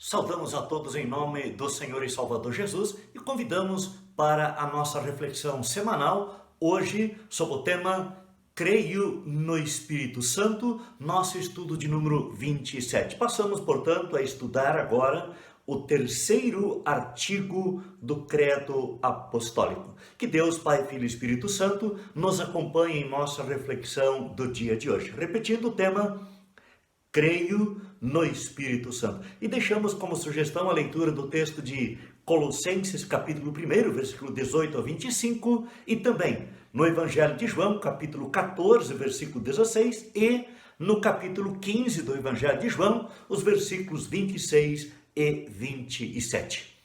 Saudamos a todos em nome do Senhor e Salvador Jesus e convidamos para a nossa reflexão semanal, hoje, sob o tema Creio no Espírito Santo, nosso estudo de número 27. Passamos, portanto, a estudar agora o terceiro artigo do Credo Apostólico. Que Deus, Pai, Filho e Espírito Santo, nos acompanhe em nossa reflexão do dia de hoje. Repetindo o tema, Creio no Espírito Santo. E deixamos como sugestão a leitura do texto de Colossenses, capítulo 1, versículo 18 a 25, e também no Evangelho de João, capítulo 14, versículo 16, e no capítulo 15 do Evangelho de João, os versículos 26 e 27.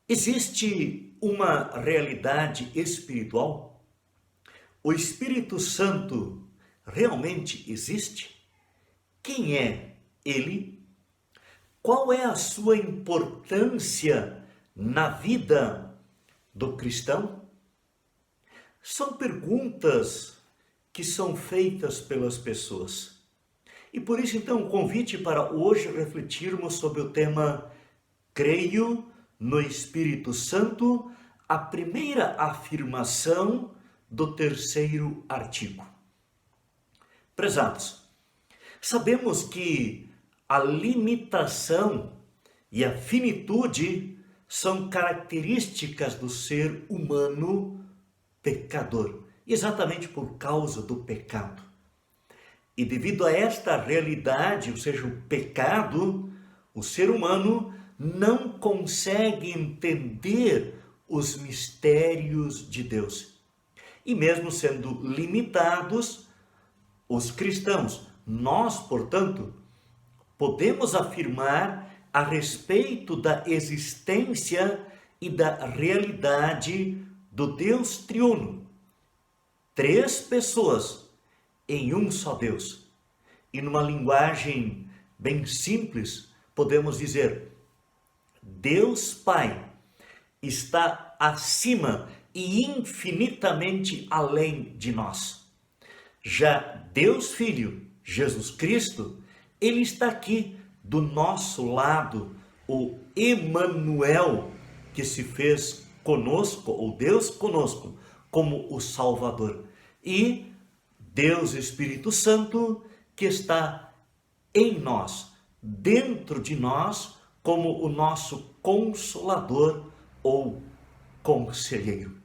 Existe uma realidade espiritual? O Espírito Santo realmente existe? Quem é ele? Qual é a sua importância na vida do cristão? São perguntas que são feitas pelas pessoas. E por isso, então, o convite para hoje refletirmos sobre o tema Creio no Espírito Santo, a primeira afirmação do terceiro artigo. Prezados, sabemos que a limitação e a finitude são características do ser humano pecador, exatamente por causa do pecado. E devido a esta realidade, ou seja, o pecado, o ser humano não consegue entender os mistérios de Deus. E mesmo sendo limitados, os cristãos, nós, portanto, podemos afirmar a respeito da existência e da realidade do Deus triuno. Três pessoas em um só Deus. E numa linguagem bem simples, podemos dizer: Deus Pai está acima e infinitamente além de nós. Já Deus Filho, Jesus Cristo, ele está aqui do nosso lado, o Emanuel, que se fez conosco, ou Deus conosco, como o Salvador. E Deus Espírito Santo, que está em nós, dentro de nós, como o nosso Consolador ou Conselheiro.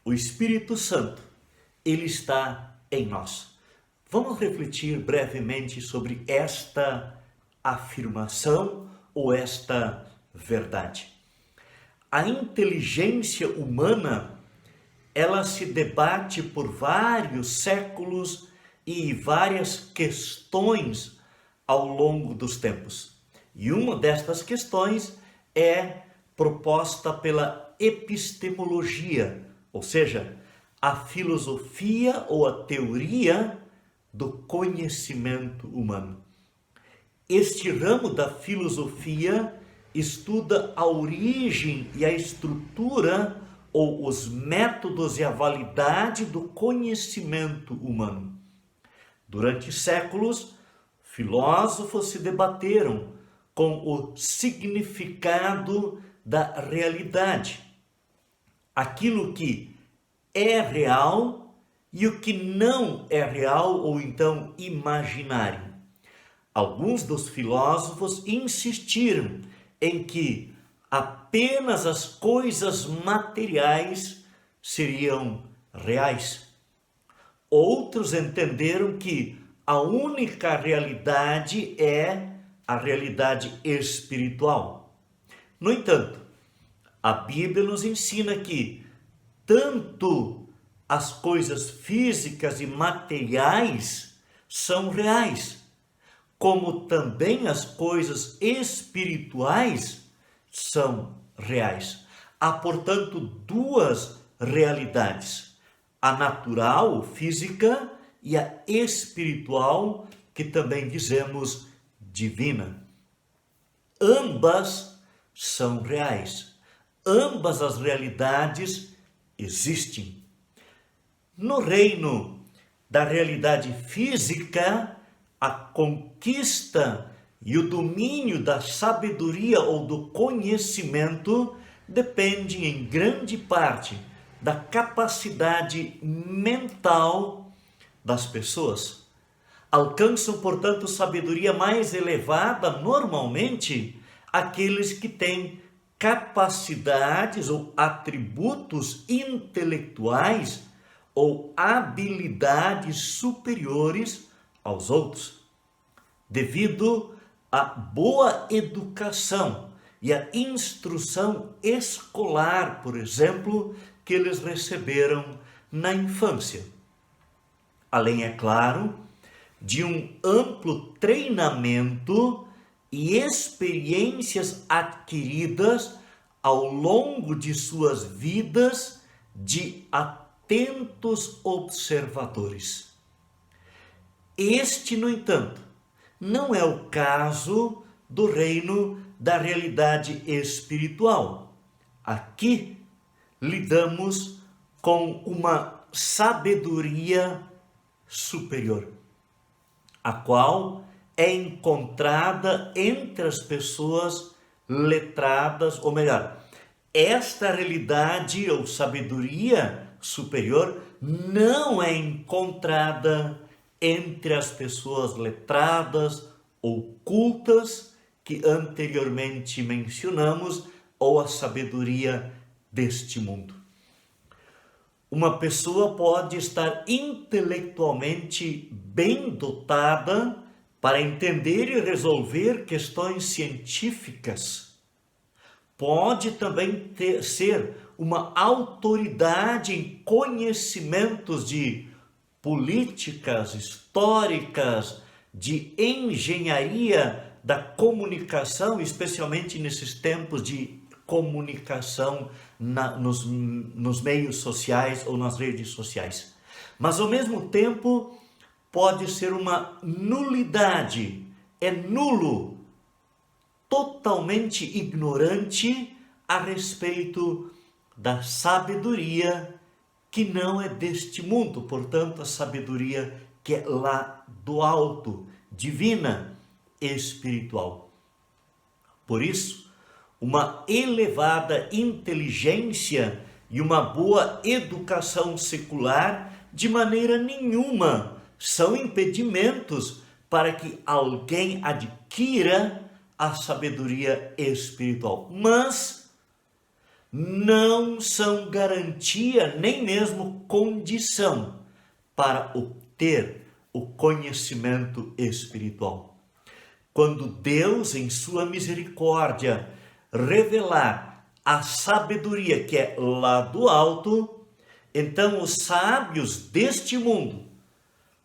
O Espírito Santo, ele está em nós. Vamos refletir brevemente sobre esta afirmação ou esta verdade. A inteligência humana, ela se debate por vários séculos e várias questões ao longo dos tempos. E uma destas questões é proposta pela epistemologia, ou seja, a filosofia ou a teoria do conhecimento humano. Este ramo da filosofia estuda a origem e a estrutura ou os métodos e a validade do conhecimento humano. Durante séculos, filósofos se debateram com o significado da realidade, aquilo que é real e o que não é real ou então imaginário. Alguns dos filósofos insistiram em que apenas as coisas materiais seriam reais. Outros entenderam que a única realidade é a realidade espiritual. No entanto, a Bíblia nos ensina que tanto as coisas físicas e materiais são reais, como também as coisas espirituais são reais. Há, portanto, duas realidades: a natural, física, e a espiritual, que também dizemos divina. Ambas são reais. Ambas as realidades existem. No reino da realidade física, a conquista E o domínio da sabedoria ou do conhecimento depende em grande parte da capacidade mental das pessoas. Alcançam, portanto, sabedoria mais elevada normalmente aqueles que têm capacidades ou atributos intelectuais ou habilidades superiores aos outros, devido à boa educação e à instrução escolar, por exemplo, que eles receberam na infância. Além, é claro, de um amplo treinamento e experiências adquiridas ao longo de suas vidas de atentos observadores. Este, no entanto, não é o caso do reino da realidade espiritual. Aqui lidamos com uma sabedoria superior, a qual é encontrada entre as pessoas letradas, ou melhor, esta realidade ou sabedoria superior não é encontrada entre as pessoas letradas ou cultas que anteriormente mencionamos, ou a sabedoria deste mundo. Uma pessoa pode estar intelectualmente bem dotada para entender e resolver questões científicas. Pode também ser uma autoridade em conhecimentos de políticas históricas, de engenharia da comunicação, especialmente nesses tempos de comunicação nos meios sociais ou nas redes sociais. Mas, ao mesmo tempo, pode ser uma nulidade, é nulo, totalmente ignorante a respeito da sabedoria que não é deste mundo, portanto, a sabedoria que é lá do alto, divina, espiritual. Por isso, uma elevada inteligência e uma boa educação secular, de maneira nenhuma, são impedimentos para que alguém adquira a sabedoria espiritual. Mas não são garantia, nem mesmo condição para obter o conhecimento espiritual. Quando Deus, em sua misericórdia, revelar a sabedoria que é lá do alto, então os sábios deste mundo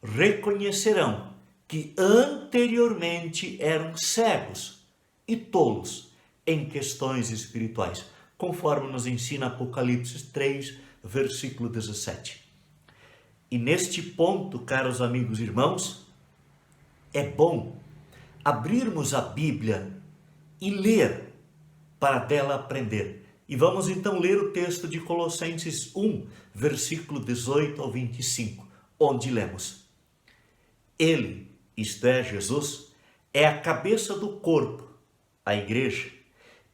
reconhecerão que anteriormente eram cegos e tolos em questões espirituais, conforme nos ensina Apocalipse 3, versículo 17. E neste ponto, caros amigos e irmãos, é bom abrirmos a Bíblia e ler para dela aprender. E vamos então ler o texto de Colossenses 1, versículo 18 ao 25, onde lemos: Ele, isto é, Jesus, é a cabeça do corpo, a igreja.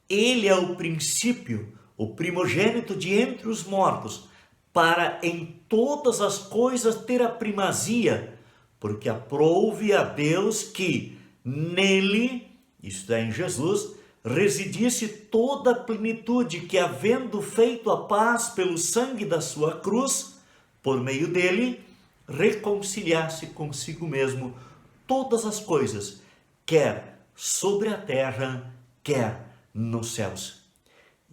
Ele é o princípio, o primogênito de entre os mortos, para em todas as coisas ter a primazia, porque aprouve a Deus que nele, isto é, em Jesus, residisse toda a plenitude, que havendo feito a paz pelo sangue da sua cruz, por meio dele, reconciliasse consigo mesmo todas as coisas, quer sobre a terra, quer nos céus.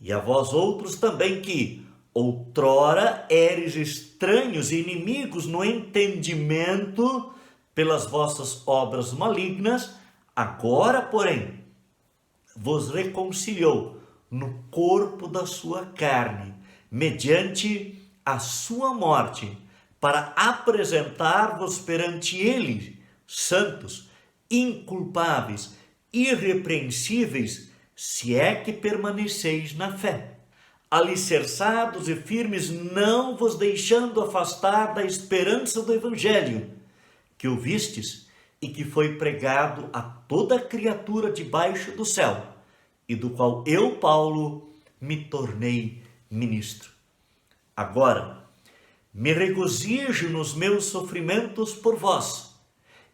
E a vós outros também, que outrora eres estranhos e inimigos no entendimento pelas vossas obras malignas, agora, porém, vos reconciliou no corpo da sua carne, mediante a sua morte, para apresentar-vos perante ele, santos, inculpáveis, irrepreensíveis, se é que permaneceis na fé, alicerçados e firmes, não vos deixando afastar da esperança do Evangelho, que ouvistes e que foi pregado a toda criatura debaixo do céu, e do qual eu, Paulo, me tornei ministro. Agora, me regozijo nos meus sofrimentos por vós,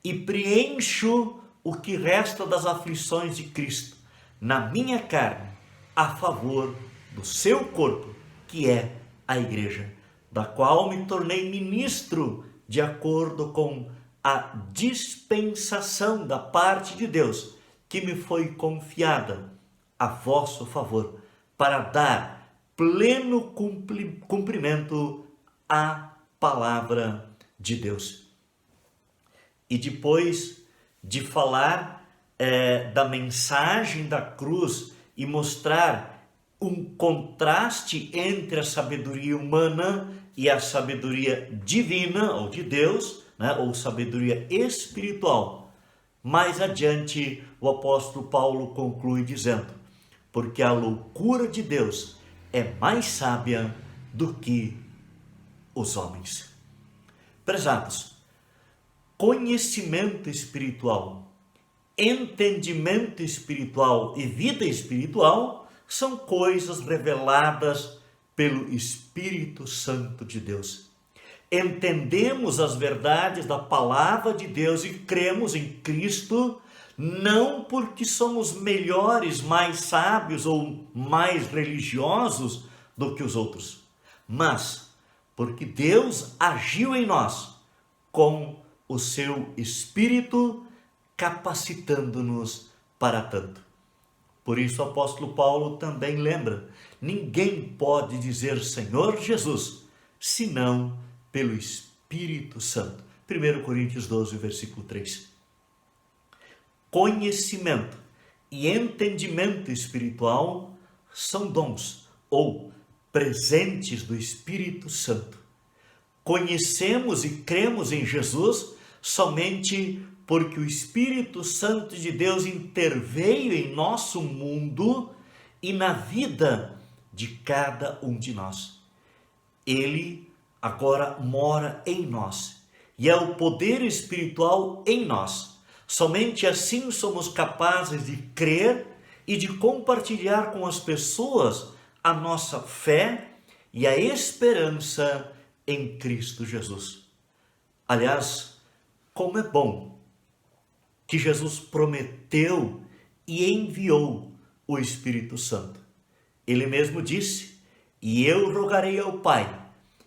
e preencho o que resta das aflições de Cristo na minha carne, a favor do seu corpo, que é a igreja, da qual me tornei ministro de acordo com a dispensação da parte de Deus, que me foi confiada a vosso favor, para dar pleno cumprimento à palavra de Deus. E depois de falar da mensagem da cruz e mostrar um contraste entre a sabedoria humana e a sabedoria divina, ou de Deus, ou sabedoria espiritual, mais adiante o apóstolo Paulo conclui dizendo: porque a loucura de Deus é mais sábia do que os homens. Prezados, conhecimento espiritual, entendimento espiritual e vida espiritual são coisas reveladas pelo Espírito Santo de Deus. Entendemos as verdades da palavra de Deus e cremos em Cristo, não porque somos melhores, mais sábios ou mais religiosos do que os outros, mas porque Deus agiu em nós com o seu Espírito, capacitando-nos para tanto. Por isso o apóstolo Paulo também lembra: ninguém pode dizer Senhor Jesus, senão pelo Espírito Santo. 1 Coríntios 12, versículo 3. Conhecimento e entendimento espiritual são dons ou presentes do Espírito Santo. Conhecemos e cremos em Jesus somente porque o Espírito Santo de Deus interveio em nosso mundo e na vida de cada um de nós. Ele agora mora em nós e é o poder espiritual em nós. Somente assim somos capazes de crer e de compartilhar com as pessoas a nossa fé e a esperança em Cristo Jesus. Aliás, como é bom que Jesus prometeu e enviou o Espírito Santo. Ele mesmo disse: e eu rogarei ao Pai,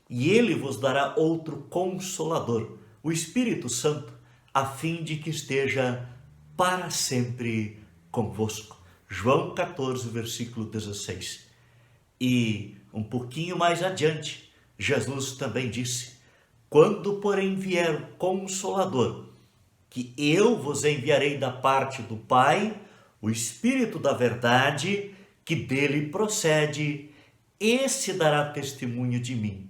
e ele vos dará outro Consolador, o Espírito Santo, a fim de que esteja para sempre convosco. João 14, versículo 16. E um pouquinho mais adiante, Jesus também disse: quando porém vier o Consolador, que eu vos enviarei da parte do Pai, o Espírito da verdade, que dele procede, esse dará testemunho de mim.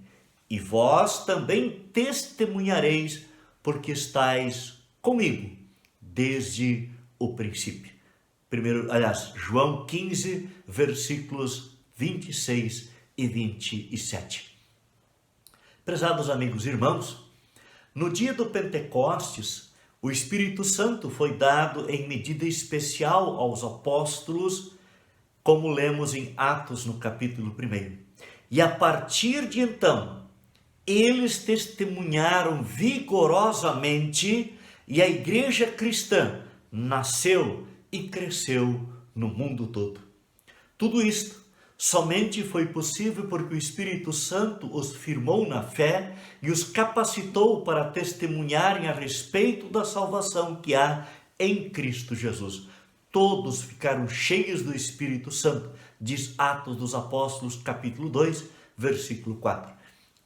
E vós também testemunhareis, porque estáis comigo desde o princípio. João 15, versículos 26 e 27. Prezados amigos e irmãos, no dia do Pentecostes, o Espírito Santo foi dado em medida especial aos apóstolos, como lemos em Atos no capítulo 1. E a partir de então, eles testemunharam vigorosamente e a igreja cristã nasceu e cresceu no mundo todo. Tudo isto somente foi possível porque o Espírito Santo os firmou na fé e os capacitou para testemunharem a respeito da salvação que há em Cristo Jesus. Todos ficaram cheios do Espírito Santo, diz Atos dos Apóstolos, capítulo 2, versículo 4.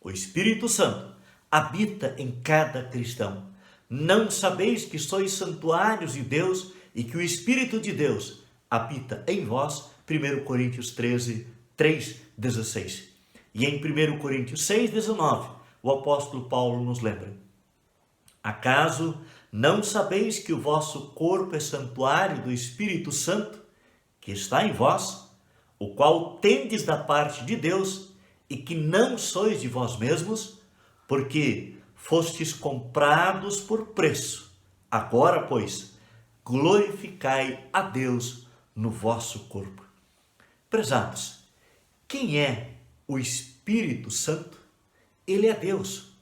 O Espírito Santo habita em cada cristão. Não sabeis que sois santuários de Deus e que o Espírito de Deus habita em vós? 1 Coríntios 13, 3, 16. E em 1 Coríntios 6, 19, o apóstolo Paulo nos lembra: acaso não sabeis que o vosso corpo é santuário do Espírito Santo, que está em vós, o qual tendes da parte de Deus, e que não sois de vós mesmos, porque fostes comprados por preço. Agora, pois, glorificai a Deus no vosso corpo. Prezados, quem é o Espírito Santo? Ele é Deus,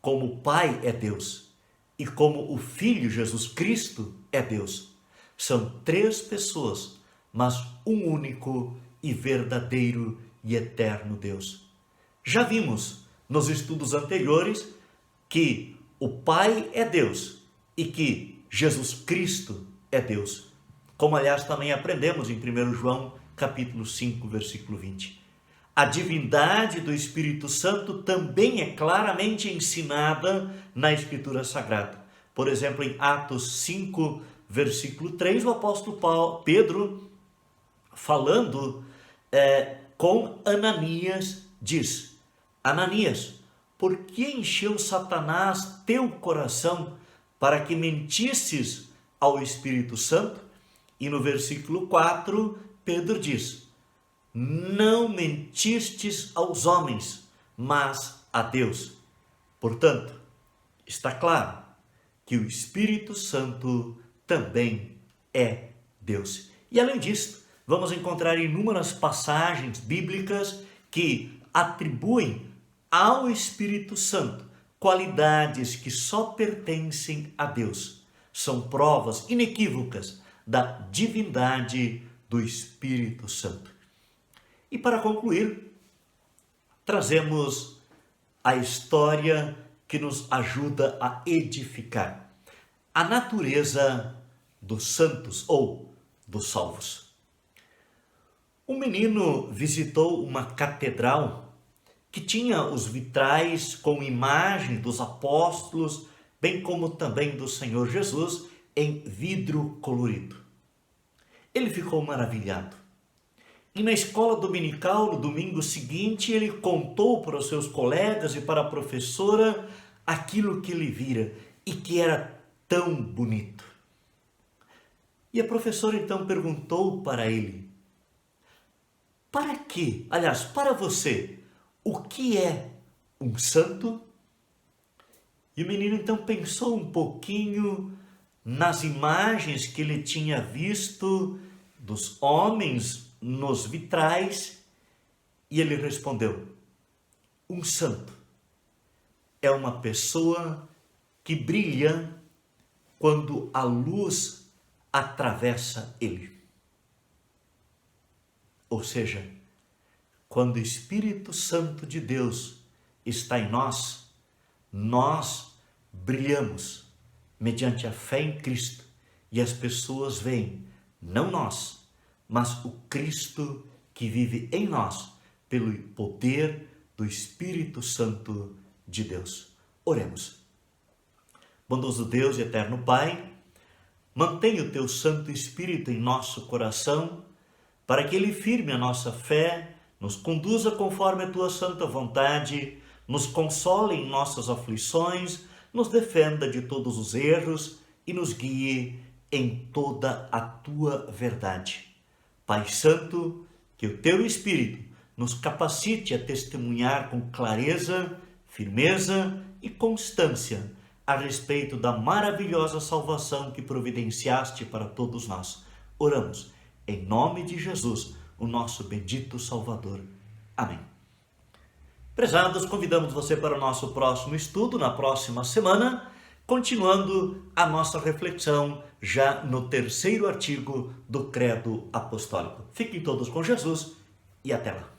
como o Pai é Deus e como o Filho Jesus Cristo é Deus. São três pessoas, mas um único e verdadeiro e eterno Deus. Já vimos nos estudos anteriores que o Pai é Deus e que Jesus Cristo é Deus. Como aliás também aprendemos em 1 João capítulo 5, versículo 20. A divindade do Espírito Santo também é claramente ensinada na Escritura Sagrada. Por exemplo, em Atos 5, versículo 3, o apóstolo Pedro, falando com Ananias, diz: Ananias, por que encheu Satanás teu coração para que mentisses ao Espírito Santo? E no versículo 4, Pedro diz: não mentistes aos homens, mas a Deus. Portanto, está claro que o Espírito Santo também é Deus. E além disso, vamos encontrar inúmeras passagens bíblicas que atribuem ao Espírito Santo qualidades que só pertencem a Deus. São provas inequívocas da divindade do Espírito Santo. E para concluir, trazemos a história que nos ajuda a edificar a natureza dos santos ou dos salvos. Um menino visitou uma catedral que tinha os vitrais com imagens dos apóstolos, bem como também do Senhor Jesus, em vidro colorido. Ele ficou maravilhado. E na escola dominical, no domingo seguinte, ele contou para os seus colegas e para a professora aquilo que ele vira e que era tão bonito. E a professora então perguntou para ele: para quê? Aliás, para você, o que é um santo? E o menino então pensou um pouquinho nas imagens que ele tinha visto dos homens nos vitrais, e ele respondeu: um santo é uma pessoa que brilha quando a luz atravessa ele. Ou seja, quando o Espírito Santo de Deus está em nós, nós brilhamos mediante a fé em Cristo, e as pessoas veem, não nós, mas o Cristo que vive em nós, pelo poder do Espírito Santo de Deus. Oremos. Bondoso Deus e eterno Pai, mantenha o teu Santo Espírito em nosso coração, para que ele firme a nossa fé, nos conduza conforme a tua santa vontade, nos console em nossas aflições, nos defenda de todos os erros e nos guie em toda a tua verdade. Pai Santo, que o teu Espírito nos capacite a testemunhar com clareza, firmeza e constância a respeito da maravilhosa salvação que providenciaste para todos nós. Oramos em nome de Jesus, o nosso bendito Salvador. Amém. Prezados, convidamos você para o nosso próximo estudo na próxima semana, continuando a nossa reflexão já no terceiro artigo do Credo Apostólico. Fiquem todos com Jesus e até lá.